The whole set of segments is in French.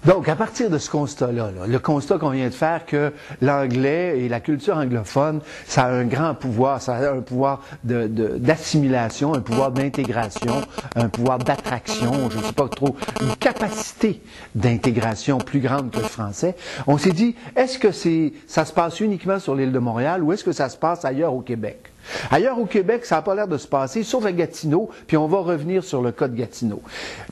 Donc, à partir de ce constat-là, le constat qu'on vient de faire que l'anglais et la culture anglophone, ça a un grand pouvoir, ça a un pouvoir d'assimilation, un pouvoir d'intégration, un pouvoir d'attraction, je ne sais pas trop, une capacité d'intégration plus grande que le français. On s'est dit, est-ce que ça se passe uniquement sur l'île de Montréal ou est-ce que ça se passe ailleurs au Québec? Ailleurs au Québec, ça n'a pas l'air de se passer, sauf à Gatineau, puis on va revenir sur le cas de Gatineau.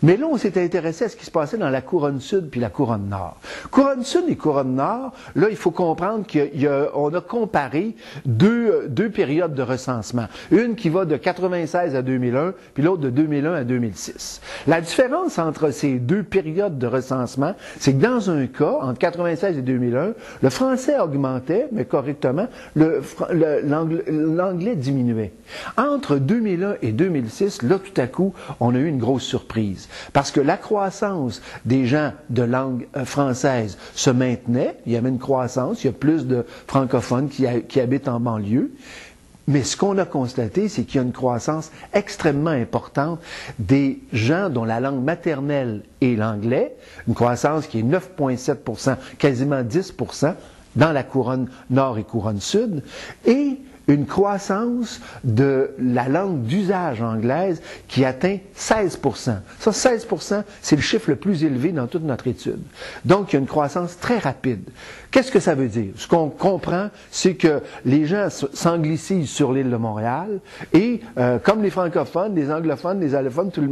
Mais là, on s'est intéressé à ce qui se passait dans la couronne sud puis la couronne nord. Couronne sud et couronne nord, là, il faut comprendre qu'on a comparé deux périodes de recensement. Une qui va de 96 à 2001, puis l'autre de 2001 à 2006. La différence entre ces deux périodes de recensement, c'est que dans un cas, entre 96 et 2001, le français augmentait, mais correctement, l'anglais diminuait. Entre 2001 et 2006, là, tout à coup, on a eu une grosse surprise. Parce que la croissance des gens de langue française se maintenait. Il y avait une croissance. Il y a plus de francophones qui habitent en banlieue. Mais ce qu'on a constaté, c'est qu'il y a une croissance extrêmement importante des gens dont la langue maternelle est l'anglais. Une croissance qui est 9,7%, quasiment 10% dans la couronne nord et couronne sud. Et une croissance de la langue d'usage anglaise qui atteint 16%. Ça, 16%, c'est le chiffre le plus élevé dans toute notre étude. Donc, il y a une croissance très rapide. Qu'est-ce que ça veut dire? Ce qu'on comprend, c'est que les gens s'anglicisent sur l'île de Montréal et, comme les francophones, les anglophones, les allophones, tous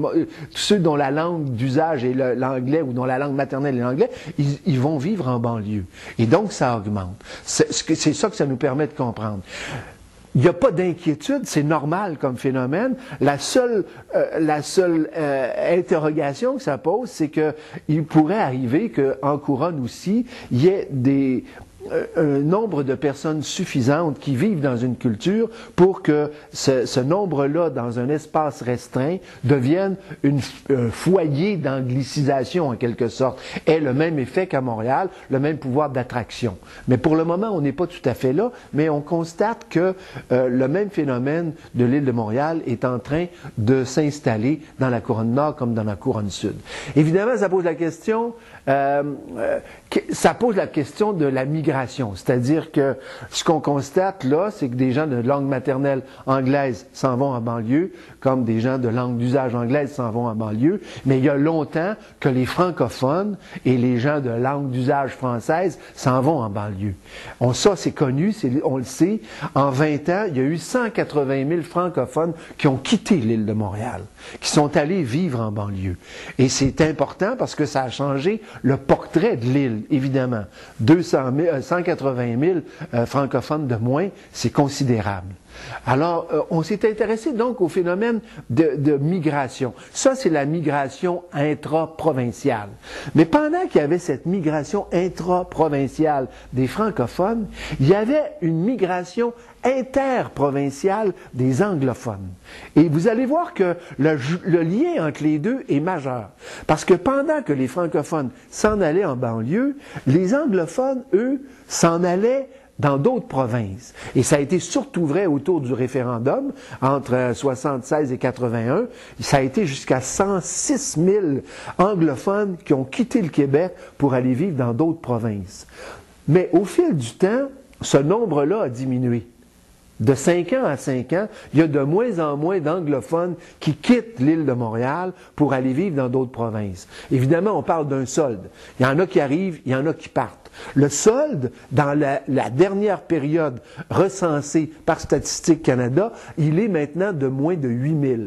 ceux dont la langue d'usage est l'anglais ou dont la langue maternelle est l'anglais, ils vont vivre en banlieue. Et donc, ça augmente. C'est ça que ça nous permet de comprendre. Il n'y a pas d'inquiétude, c'est normal comme phénomène. La seule interrogation que ça pose, c'est qu'il pourrait arriver qu'en couronne aussi, il y ait un nombre de personnes suffisantes qui vivent dans une culture pour que ce nombre-là, dans un espace restreint, devienne un foyer d'anglicisation en quelque sorte, ait le même effet qu'à Montréal, le même pouvoir d'attraction. Mais pour le moment, on n'est pas tout à fait là, mais on constate que le même phénomène de l'île de Montréal est en train de s'installer dans la couronne nord comme dans la couronne sud. Évidemment, ça pose la question de la migration. C'est-à-dire que ce qu'on constate là, c'est que des gens de langue maternelle anglaise s'en vont en banlieue, comme des gens de langue d'usage anglaise s'en vont en banlieue, mais il y a longtemps que les francophones et les gens de langue d'usage française s'en vont en banlieue. Ça, c'est connu, on le sait. En 20 ans, il y a eu 180 000 francophones qui ont quitté l'île de Montréal, qui sont allés vivre en banlieue. Et c'est important parce que ça a changé le portrait de l'île, évidemment. 180 000 francophones de moins, c'est considérable. Alors, on s'est intéressé donc au phénomène de migration. Ça, c'est la migration intra-provinciale. Mais pendant qu'il y avait cette migration intra-provinciale des francophones, il y avait une migration interprovinciale des anglophones. Et vous allez voir que le lien entre les deux est majeur. Parce que pendant que les francophones s'en allaient en banlieue, les anglophones, eux, s'en allaient dans d'autres provinces. Et ça a été surtout vrai autour du référendum, entre 76 et 81. Ça a été jusqu'à 106 000 anglophones qui ont quitté le Québec pour aller vivre dans d'autres provinces. Mais au fil du temps, ce nombre-là a diminué. De 5 ans à 5 ans, il y a de moins en moins d'anglophones qui quittent l'île de Montréal pour aller vivre dans d'autres provinces. Évidemment, on parle d'un solde. Il y en a qui arrivent, il y en a qui partent. Le solde, dans la dernière période recensée par Statistique Canada, il est maintenant de moins de 8 000.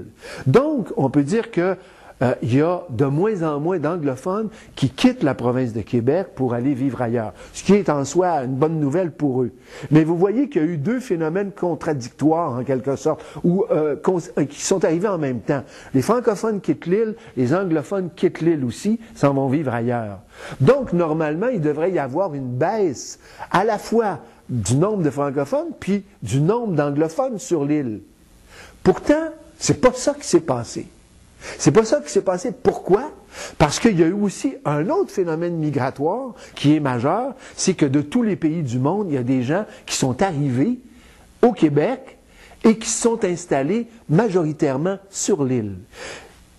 Donc, on peut dire que il y a de moins en moins d'anglophones qui quittent la province de Québec pour aller vivre ailleurs, ce qui est en soi une bonne nouvelle pour eux. Mais vous voyez qu'il y a eu deux phénomènes contradictoires, en quelque sorte, qui sont arrivés en même temps. Les francophones quittent l'île, les anglophones quittent l'île aussi, s'en vont vivre ailleurs. Donc, normalement, il devrait y avoir une baisse à la fois du nombre de francophones puis du nombre d'anglophones sur l'île. Pourtant, c'est pas ça qui s'est passé. C'est pas ça qui s'est passé. Pourquoi? Parce qu'il y a eu aussi un autre phénomène migratoire qui est majeur, c'est que de tous les pays du monde, il y a des gens qui sont arrivés au Québec et qui se sont installés majoritairement sur l'île.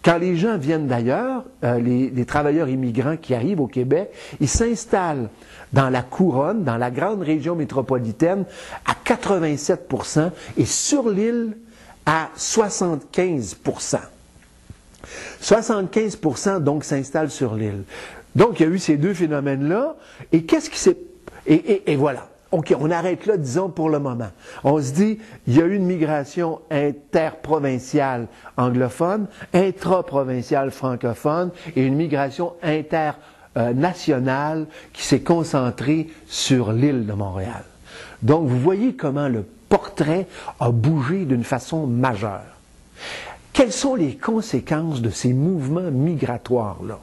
Quand les gens viennent d'ailleurs, les travailleurs immigrants qui arrivent au Québec, ils s'installent dans la couronne, dans la grande région métropolitaine, à 87% et sur l'île à 75%. 75% donc s'installent sur l'île. Donc il y a eu ces deux phénomènes-là. Et qu'est-ce qui s'est... Et voilà. OK, on arrête là, disons, pour le moment. On se dit, il y a eu une migration interprovinciale anglophone, intraprovinciale francophone et une migration internationale qui s'est concentrée sur l'île de Montréal. Donc, vous voyez comment le portrait a bougé d'une façon majeure. Quelles sont les conséquences de ces mouvements migratoires-là?